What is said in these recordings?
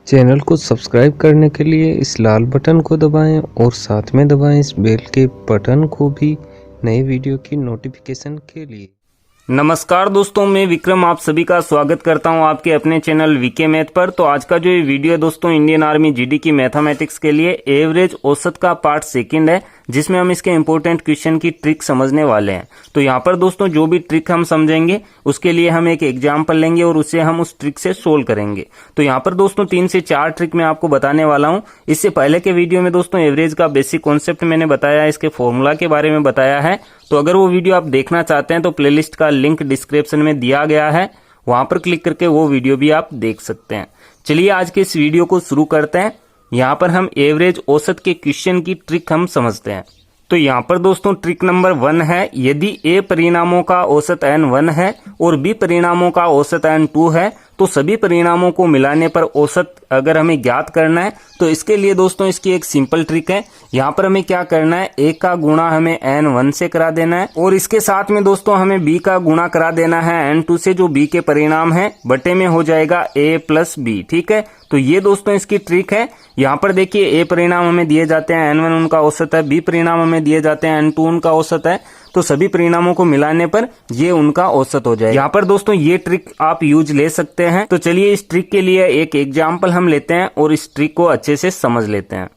Channel को subscribe करने के लिए इस लाल बटन को दबाएं और साथ में दबाएं इस बेल के बटन को भी नए वीडियो की नोटिफिकेशन के लिए। नमस्कार दोस्तों, मैं विक्रम आप सभी का स्वागत करता हूं आपके अपने चैनल वीके मैथ पर। तो आज का जो ये वीडियो है दोस्तों, इंडियन आर्मी जीडी की मैथमेटिक्स के लिए एवरेज औसत का पार्ट सेकंड है, जिसमें हम इसके इंपॉर्टेंट क्वेश्चन की ट्रिक समझने वाले हैं। तो यहाँ पर दोस्तों जो भी ट्रिक हम समझेंगे उसके लिए हम एक एग्जाम्पल लेंगे और उसे हम उस ट्रिक से सोल्व करेंगे। तो यहाँ पर दोस्तों 3 से 4 ट्रिक मैं आपको बताने वाला हूँ। इससे पहले के वीडियो में दोस्तों एवरेज का बेसिक कॉन्सेप्ट मैंने बताया, इसके फॉर्मूला के बारे में बताया है। तो अगर वो वीडियो आप देखना चाहते हैं तो प्लेलिस्ट का लिंक डिस्क्रिप्शन में दिया गया है, वहां पर क्लिक करके वो वीडियो भी आप देख सकते हैं। चलिए आज के इस वीडियो को शुरू करते हैं। यहाँ पर हम एवरेज औसत के क्वेश्चन की ट्रिक हम समझते हैं। तो यहाँ पर दोस्तों ट्रिक नंबर 1 है, यदि ए परिणामों का औसत n1 है और बी परिणामों का औसत n2 है तो सभी परिणामों को मिलाने पर औसत अगर हमें ज्ञात करना है तो इसके लिए दोस्तों इसकी एक सिंपल ट्रिक है। यहाँ पर हमें क्या करना है, ए का गुणा हमें n1 से करा देना है और इसके साथ में दोस्तों हमें बी का गुणा करा देना है n2 से, जो बी के परिणाम है, बटे में हो जाएगा a प्लस बी। ठीक है, तो ये दोस्तों इसकी ट्रिक है। यहाँ पर देखिए ए परिणाम हमें दिए जाते हैं, n1 उनका औसत है, बी परिणाम हमें दिए जाते हैं, n2 उनका औसत है। तो सभी परिणामों को मिलाने पर ये उनका औसत हो जाएगा। यहाँ पर दोस्तों ये ट्रिक आप यूज ले सकते हैं। तो चलिए इस ट्रिक के लिए एक एग्जाम्पल हम लेते हैं और इस ट्रिक को अच्छे से समझ लेते हैं।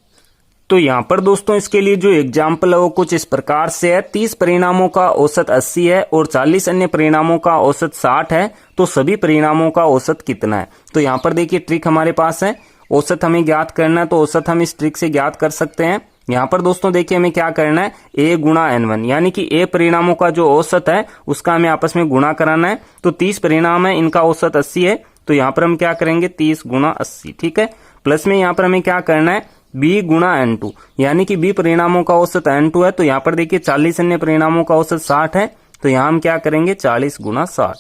तो यहाँ पर दोस्तों इसके लिए जो एग्जाम्पल है वो कुछ इस प्रकार से है। 30 परिणामों का औसत 80 है और 40 अन्य परिणामों का औसत 60 है, तो सभी परिणामों का औसत कितना है। तो यहाँ पर देखिए ट्रिक हमारे पास है, औसत हमें ज्ञात करना है, तो औसत हम इस ट्रिक से ज्ञात कर सकते हैं। यहाँ पर दोस्तों देखिए हमें क्या करना है, a गुणा n1, यानी कि a परिणामों का जो औसत है उसका हमें आपस में गुणा कराना है। तो 30 परिणाम है, इनका औसत 80 है, तो यहाँ पर हम क्या करेंगे 30 गुणा 80। ठीक है, प्लस में यहाँ पर हमें क्या करना है b गुणा n2, यानी कि b परिणामों का औसत n2 है। तो यहाँ पर देखिए 40 अन्य परिणामों का औसत 60 है, तो यहाँ हम क्या करेंगे 40 गुणा 60,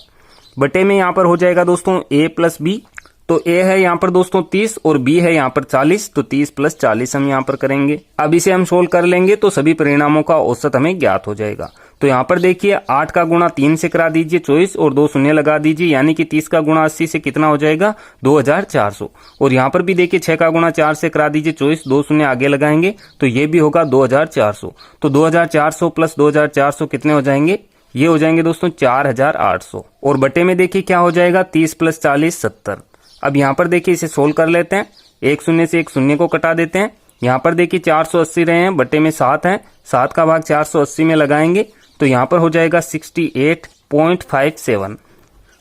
बटे में यहाँ पर हो जाएगा दोस्तों a प्लस बी। तो a है यहाँ पर दोस्तों 30 और b है यहाँ पर 40, तो 30 प्लस 40 हम यहाँ पर करेंगे। अब इसे हम सोल्व कर लेंगे तो सभी परिणामों का औसत हमें ज्ञात हो जाएगा। तो यहाँ पर देखिए 8 का गुणा 3 से करा दीजिए 24 और 2 शून्य लगा दीजिए, यानी कि 30 का गुणा 80 से कितना हो जाएगा 2400। और यहाँ पर भी देखिए 6 का गुणा 4 से करा दीजिए 24, 2 शून्य आगे लगाएंगे तो ये भी होगा 2400। तो 2400 प्लस 2400 कितने हो जाएंगे, ये हो जाएंगे दोस्तों 4800। और बटे में देखिए क्या हो जाएगा 30 प्लस 40 70। अब यहाँ पर देखिए इसे सोल्व कर लेते हैं, एक शून्य से एक शून्य को कटा देते हैं। यहाँ पर देखिए 480 रहे हैं, बटे में 7 है, 7 का भाग 480 में लगाएंगे तो यहाँ पर हो जाएगा 68.57।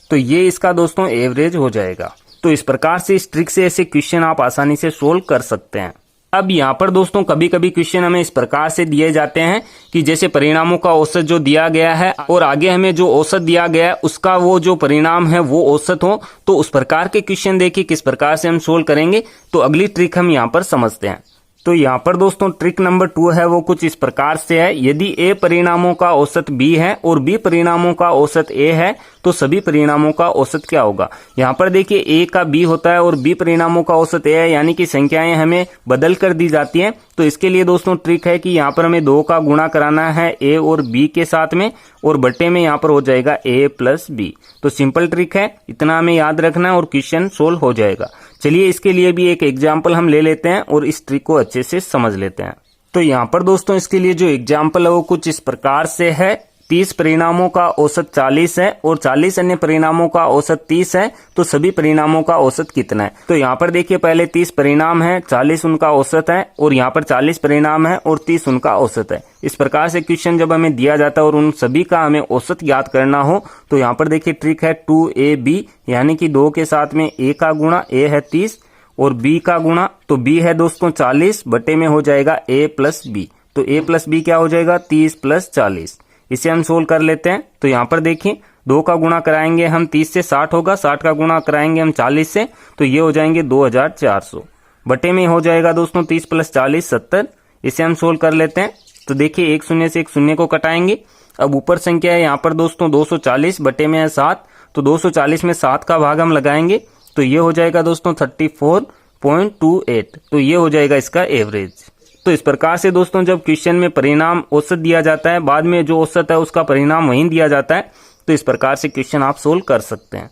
तो ये इसका दोस्तों एवरेज हो जाएगा। तो इस प्रकार से इस ट्रिक से ऐसे क्वेश्चन आप आसानी से सोल्व कर सकते हैं। अब यहाँ पर दोस्तों कभी कभी क्वेश्चन हमें इस प्रकार से दिए जाते हैं कि जैसे परिणामों का औसत जो दिया गया है और आगे हमें जो औसत दिया गया है उसका वो जो परिणाम है वो औसत हो, तो उस प्रकार के क्वेश्चन देखिए किस प्रकार से हम सोल्व करेंगे। तो अगली ट्रिक हम यहाँ पर समझते हैं। तो यहाँ पर दोस्तों ट्रिक नंबर 2 है, वो कुछ इस प्रकार से है, यदि a परिणामों का औसत b है और b परिणामों का औसत a है तो सभी परिणामों का औसत क्या होगा। यहाँ पर देखिए a का b होता है और b परिणामों का औसत a है, यानी कि संख्याएं हमें बदल कर दी जाती हैं। तो इसके लिए दोस्तों ट्रिक है कि यहाँ पर हमें 2 का गुणा कराना है a और b के साथ में और बट्टे में यहाँ पर हो जाएगा a प्लस b। तो सिंपल ट्रिक है, इतना हमें याद रखना है और क्वेश्चन सोल्व हो जाएगा। चलिए इसके लिए भी एक एग्जाम्पल हम ले लेते हैं और इस ट्रिक को अच्छे से समझ लेते हैं। तो यहाँ पर दोस्तों इसके लिए जो एग्जाम्पल है वो कुछ इस प्रकार से है। 30 परिणामों का औसत 40 है और 40 अन्य परिणामों का औसत 30 है, तो सभी परिणामों का औसत कितना है। तो यहाँ पर देखिए पहले 30 परिणाम है, 40 उनका औसत है और यहाँ पर 40 परिणाम है और 30 उनका औसत है। इस प्रकार से क्वेश्चन जब हमें दिया जाता है और उन सभी का हमें औसत ज्ञात करना हो तो यहाँ पर देखिए ट्रिक है 2ab, यानी कि 2 के साथ में a का गुणा, a है 30 और b का गुणा, तो b है दोस्तों 40, बटे में हो जाएगा a प्लस b। तो a प्लस b क्या हो जाएगा 30 प्लस 40। इसे हम सोल्व कर लेते हैं। तो यहाँ पर देखिए 2 का गुणा कराएंगे हम 30 से 60 होगा, 60 का गुणा कराएंगे हम 40 से, तो ये हो जाएंगे 2400, बटे में हो जाएगा दोस्तों 30 प्लस 40 70। इसे हम सोल्व कर लेते हैं। तो देखिए एक शून्य से एक शून्य को कटाएंगे। अब ऊपर संख्या है यहाँ पर दोस्तों 240, बटे में है 7, तो 240 में 7 का भाग हम लगाएंगे तो ये हो जाएगा दोस्तों 34.28। तो ये हो जाएगा इसका एवरेज। तो इस प्रकार से दोस्तों जब क्वेश्चन में परिणाम औसत दिया जाता है, बाद में जो औसत है उसका परिणाम वहीं दिया जाता है, तो इस प्रकार से क्वेश्चन आप सोल्व कर सकते हैं।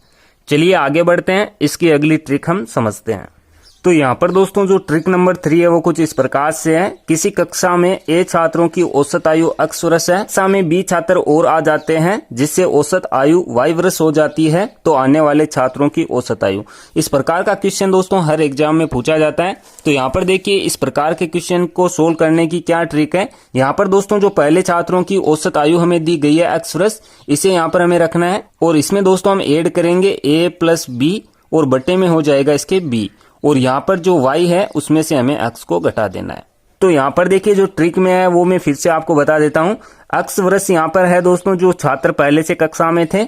चलिए आगे बढ़ते हैं, इसकी अगली ट्रिक हम समझते हैं। तो यहाँ पर दोस्तों जो ट्रिक नंबर 3 है वो कुछ इस प्रकार से है। किसी कक्षा में ए छात्रों की औसत आयु x वर्ष है, कक्षा में बी छात्र और आ जाते हैं जिससे औसत आयु y वर्ष हो जाती है, तो आने वाले छात्रों की औसत आयु। इस प्रकार का क्वेश्चन दोस्तों हर एग्जाम में पूछा जाता है। तो यहाँ पर देखिए इस प्रकार के क्वेश्चन को सोल्व करने की क्या ट्रिक है। यहाँ पर दोस्तों जो पहले छात्रों की औसत आयु हमें दी गई है x वर्ष, इसे यहाँ पर हमें रखना है और इसमें दोस्तों हम ऐड करेंगे a प्लस बी और बटे में हो जाएगा इसके b, और यहाँ पर जो y है उसमें से हमें x को घटा देना है। तो यहाँ पर देखिए जो ट्रिक में है वो मैं फिर से आपको बता देता हूँ। x वर्ष यहाँ पर है दोस्तों जो छात्र पहले से कक्षा में थे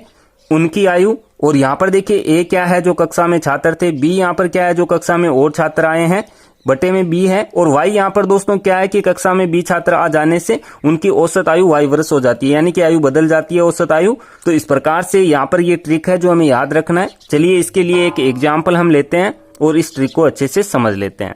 उनकी आयु, और यहाँ पर देखिए a क्या है जो कक्षा में छात्र थे, b यहाँ पर क्या है जो कक्षा में और छात्र आए हैं, बटे में b है, और y यहाँ पर दोस्तों क्या है कि कक्षा में b छात्र आ जाने से उनकी औसत आयु y वर्ष हो जाती है, यानी कि आयु बदल जाती है औसत आयु। तो इस प्रकार से यहाँ पर ये ट्रिक है जो हमें याद रखना है। चलिए इसके लिए एक एग्जाम्पल हम लेते हैं और इस ट्रिक को अच्छे से समझ लेते हैं।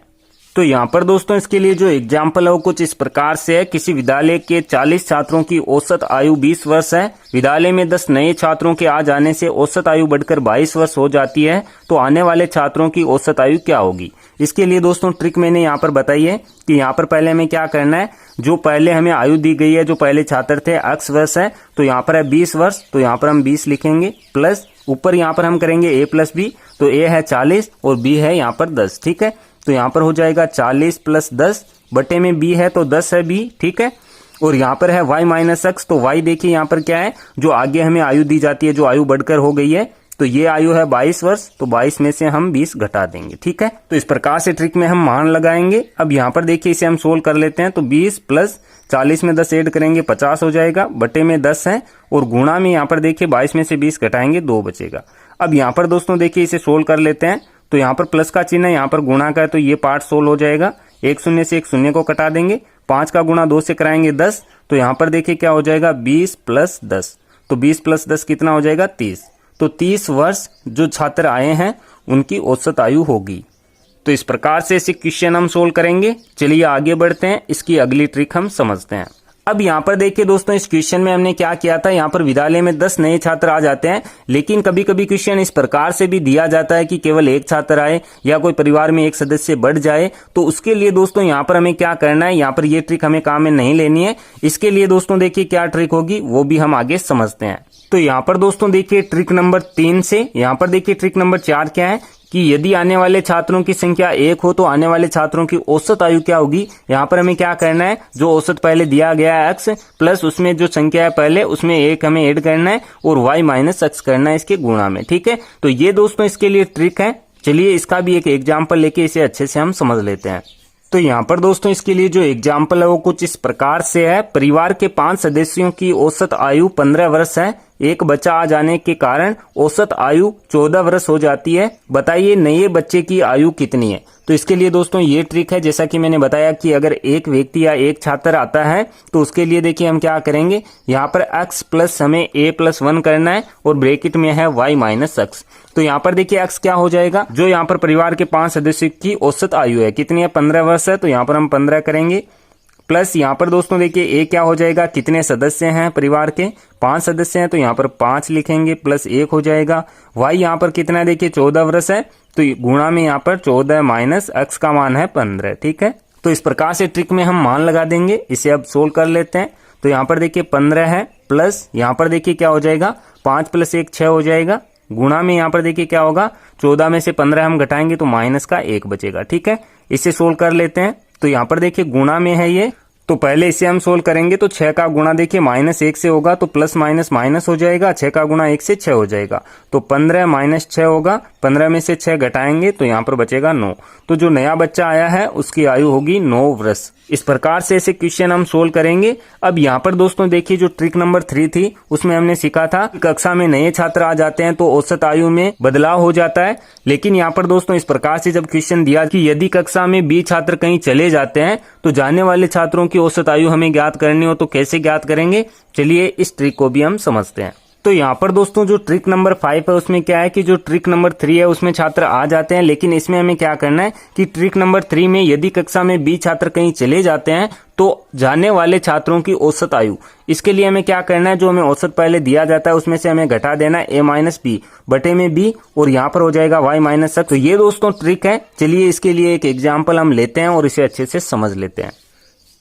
तो यहाँ पर दोस्तों इसके लिए जो एग्जाम्पल है वो कुछ इस प्रकार से है। किसी विद्यालय के 40 छात्रों की औसत आयु 20 वर्ष है। विद्यालय में 10 नए छात्रों के आ जाने से औसत आयु बढ़कर 22 वर्ष हो जाती है, तो आने वाले छात्रों की औसत आयु क्या होगी। इसके लिए दोस्तों ट्रिक मैंने यहाँ पर बताई है कि यहाँ पर पहले हमें क्या करना है, जो पहले हमें आयु दी गई है, जो पहले छात्र थे x वर्ष है, तो यहाँ पर है 20 वर्ष, तो यहाँ पर हम 20 लिखेंगे, प्लस ऊपर यहाँ पर हम करेंगे a प्लस बी, तो a है 40 और b है यहाँ पर 10, ठीक है। तो यहाँ पर हो जाएगा 40 प्लस 10, बटे में b है तो 10 है b, ठीक है। और यहाँ पर है y माइनस x, तो y देखिए यहाँ पर क्या है, जो आगे हमें आयु दी जाती है, जो आयु बढ़कर हो गई है, तो ये आयु है 22 वर्ष, तो 22 में से हम 20 घटा देंगे, ठीक है। तो इस प्रकार से ट्रिक में हम मान लगाएंगे। अब यहाँ पर देखिए इसे हम सोल्व कर लेते हैं। तो 20 प्लस 40 में 10 ऐड करेंगे 50 हो जाएगा, बटे में 10 है, और गुणा में यहाँ पर देखिए 22 में से 20 घटाएंगे 2 बचेगा। अब यहाँ पर दोस्तों देखिए इसे सोल्व कर लेते हैं। तो यहाँ पर प्लस का चिन्ह है, यहाँ पर गुणा का है, तो ये पार्ट सोल्व हो जाएगा। एक शून्य से एक शून्य को कटा देंगे, 5 का गुणा 2 से कराएंगे 10, तो यहाँ पर देखिए क्या हो जाएगा 20 प्लस 10, तो 20 प्लस 10 कितना हो जाएगा 30। तो 30 वर्ष जो छात्र आए हैं उनकी औसत आयु होगी। तो इस प्रकार से ऐसे क्वेश्चन हम सोल्व करेंगे। चलिए आगे बढ़ते हैं, इसकी अगली ट्रिक हम समझते हैं। अब यहाँ पर देखिए दोस्तों इस क्वेश्चन में हमने क्या किया था, यहाँ पर विद्यालय में 10 नए छात्र आ जाते हैं, लेकिन कभी कभी क्वेश्चन इस प्रकार से भी दिया जाता है कि केवल एक छात्र आए या कोई परिवार में एक सदस्य बढ़ जाए। तो उसके लिए दोस्तों यहाँ पर हमें क्या करना है, यहाँ पर ये ट्रिक हमें काम में नहीं लेनी है। इसके लिए दोस्तों देखिए क्या ट्रिक होगी वो भी हम आगे समझते हैं। तो यहाँ पर दोस्तों देखिए ट्रिक नंबर 3 से यहाँ पर देखिए ट्रिक नंबर 4 क्या है कि यदि आने वाले छात्रों की संख्या 1 हो तो आने वाले छात्रों की औसत आयु क्या होगी। यहाँ पर हमें क्या करना है, जो औसत पहले दिया गया है x प्लस उसमें जो संख्या है पहले उसमें 1 हमें ऐड करना है और y माइनस x करना है इसके गुणा में, ठीक है। तो ये दोस्तों इसके लिए ट्रिक है। चलिए इसका भी एक एग्जाम्पल लेके इसे अच्छे से हम समझ लेते हैं। तो यहाँ पर दोस्तों इसके लिए जो एग्जाम्पल है वो कुछ इस प्रकार से है। परिवार के 5 सदस्यों की औसत आयु 15 वर्ष है। एक बच्चा आ जाने के कारण औसत आयु 14 वर्ष हो जाती है। बताइए नए बच्चे की आयु कितनी है। तो इसके लिए दोस्तों ये ट्रिक है, जैसा कि मैंने बताया कि अगर एक व्यक्ति या एक छात्र आता है तो उसके लिए देखिए हम क्या करेंगे, यहाँ पर x प्लस हमें a प्लस 1 करना है और ब्रैकेट में है y माइनस x। तो यहाँ पर देखिए x क्या हो जाएगा, जो यहाँ पर परिवार के 5 सदस्यों की औसत आयु है कितनी है, 15 वर्ष है, तो यहाँ पर हम 15 करेंगे। प्लस यहाँ पर दोस्तों देखिए a क्या हो जाएगा, कितने सदस्य हैं परिवार के, 5 सदस्य हैं, तो यहाँ पर 5 लिखेंगे, प्लस 1 हो जाएगा। y यहाँ पर कितना है देखिए 14 वर्ष है, तो गुणा में यहाँ पर 14 माइनस x का मान है 15, ठीक है। तो इस प्रकार से ट्रिक में हम मान लगा देंगे। इसे अब सोल्व कर लेते हैं। तो यहाँ पर देखिए 15 है, प्लस यहाँ पर देखिए क्या हो जाएगा 5 प्लस 1 6 हो जाएगा। गुणा में यहाँ पर देखिए क्या होगा, 14 में से 15 हम घटाएंगे तो माइनस का 1 बचेगा, ठीक है। इसे सोल्व कर लेते हैं। तो यहाँ पर देखिए गुणा में है ये, तो पहले इसे हम सोल्व करेंगे। तो 6 का गुणा देखिए माइनस 1 से होगा, तो प्लस माइनस माइनस हो जाएगा। 6 का गुणा 1 से 6 हो जाएगा, तो 15 माइनस 6 होगा। 15 में से 6 घटाएंगे तो यहाँ पर बचेगा 9। तो जो नया बच्चा आया है उसकी आयु होगी 9 वर्ष। इस प्रकार से ऐसे क्वेश्चन हम सोल्व करेंगे। अब यहाँ पर दोस्तों देखिए जो ट्रिक नंबर 3 थी उसमें हमने सीखा था कक्षा में नए छात्र आ जाते हैं तो औसत आयु में बदलाव हो जाता है। लेकिन यहाँ पर दोस्तों इस प्रकार से जब क्वेश्चन दिया कि यदि कक्षा में B छात्र कहीं चले जाते हैं तो जाने वाले छात्रों की औसत आयु हमें ज्ञात करनी हो तो कैसे ज्ञात करेंगे, चलिए इस ट्रिक को भी हम समझते हैं। तो यहाँ पर दोस्तों जो ट्रिक नंबर 5 है उसमें क्या है कि जो ट्रिक नंबर 3 है उसमें छात्र आ जाते हैं, लेकिन इसमें हमें क्या करना है कि ट्रिक नंबर 3 में यदि कक्षा में बी छात्र कहीं चले जाते हैं तो जाने वाले छात्रों की औसत आयु, इसके लिए हमें क्या करना है, जो हमें औसत पहले दिया जाता है उसमें से हमें घटा देना है a माइनस बी बटे में b, और यहाँ पर हो जाएगा y माइनस x। तो ये दोस्तों ट्रिक है। चलिए इसके लिए एक एग्जाम्पल हम लेते हैं और इसे अच्छे से समझ लेते हैं।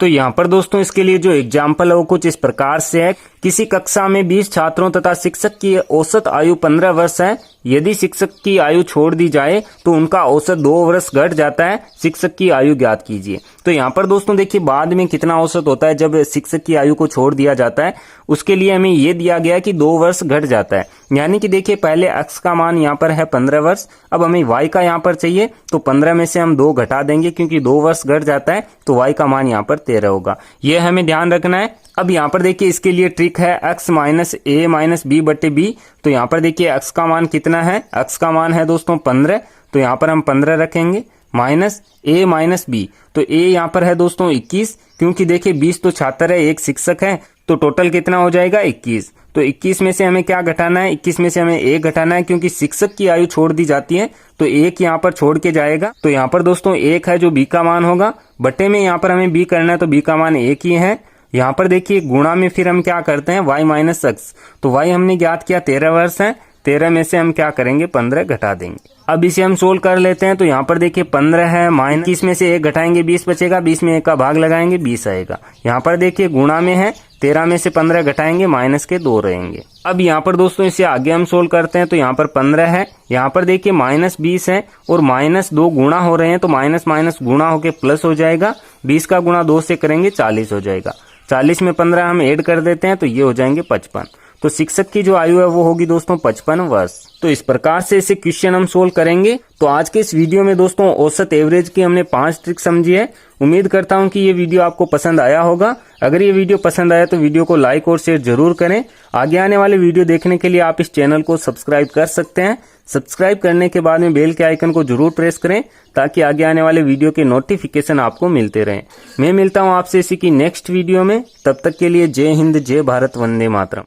तो यहाँ पर दोस्तों इसके लिए जो एग्जाम्पल है वो कुछ इस प्रकार से है। किसी कक्षा में 20 छात्रों तथा शिक्षक की औसत आयु 15 वर्ष है। यदि शिक्षक की आयु छोड़ दी जाए तो उनका औसत 2 वर्ष घट जाता है। शिक्षक की आयु ज्ञात कीजिए। तो यहाँ पर दोस्तों देखिए बाद में कितना औसत होता है जब शिक्षक की आयु को छोड़ दिया जाता है, उसके लिए हमें ये दिया गया है कि 2 वर्ष घट जाता है। यानी कि देखिए पहले x का मान यहाँ पर है 15 वर्ष, अब हमें y का यहाँ पर चाहिए तो 15 में से हम 2 घटा देंगे क्योंकि 2 वर्ष घट जाता है तो y का मान यहाँ पर 13 होगा। ये हमें ध्यान रखना है। अब यहाँ पर देखिए इसके लिए ट्रिक है x minus a minus b बटे b। तो यहाँ पर देखिए x का मान कितना है, x का मान है दोस्तों 15, तो यहाँ पर हम 15 रखेंगे माइनस a माइनस b। तो a यहाँ पर है दोस्तों 21, क्योंकि देखिए 20 तो छात्र है, एक शिक्षक है, तो टोटल कितना हो जाएगा 21। तो 21 में से हमें क्या घटाना है, 21 में से हमें 1 घटाना है, क्योंकि शिक्षक की आयु छोड़ दी जाती है तो 1 यहाँ पर छोड़ के जाएगा। तो यहाँ पर दोस्तों 1 है जो b का मान होगा, बटे में यहाँ पर हमें b करना है तो b का मान 1 ही है। यहाँ पर देखिए गुणा में फिर हम क्या करते हैं y माइनस x। तो y हमने ज्ञात किया 13 वर्ष है, 13 में से हम क्या करेंगे 15 घटा देंगे। अब इसे हम सोल्व कर लेते हैं। तो यहाँ पर देखिए 15 है, माइनस 21 में से 1 घटाएंगे 20 बचेगा, 20 में 1 का भाग लगाएंगे 20 आएगा। यहाँ पर देखिए गुणा में है, 13 में से 15 घटाएंगे माइनस के 2 रहेंगे। अब यहाँ पर दोस्तों इसे आगे हम सोल्व करते हैं। तो यहाँ पर 15 है, यहाँ पर देखिए माइनस 20 है और माइनस 2 गुणा हो रहे हैं तो माइनस माइनस गुणा होके प्लस हो जाएगा। 20 का गुणा 2 से करेंगे 40 हो जाएगा। 40 में 15 हम ऐड कर देते हैं तो ये हो जाएंगे 55। तो शिक्षक की जो आयु है वो होगी दोस्तों 55 वर्ष। तो इस प्रकार से इसे क्वेश्चन हम सोल्व करेंगे। तो आज के इस वीडियो में दोस्तों औसत एवरेज की हमने 5 ट्रिक समझी है। उम्मीद करता हूं कि ये वीडियो आपको पसंद आया होगा। अगर ये वीडियो पसंद आया तो वीडियो को लाइक और शेयर जरूर करें। आगे आने वाले वीडियो देखने के लिए आप इस चैनल को सब्सक्राइब कर सकते हैं। सब्सक्राइब करने के बाद में बेल के आइकन को जरूर प्रेस करें ताकि आगे आने वाले वीडियो के नोटिफिकेशन आपको मिलते रहें। मैं मिलता हूं आपसे इसी की नेक्स्ट वीडियो में। तब तक के लिए जय हिंद, जय भारत, वंदे मातरम।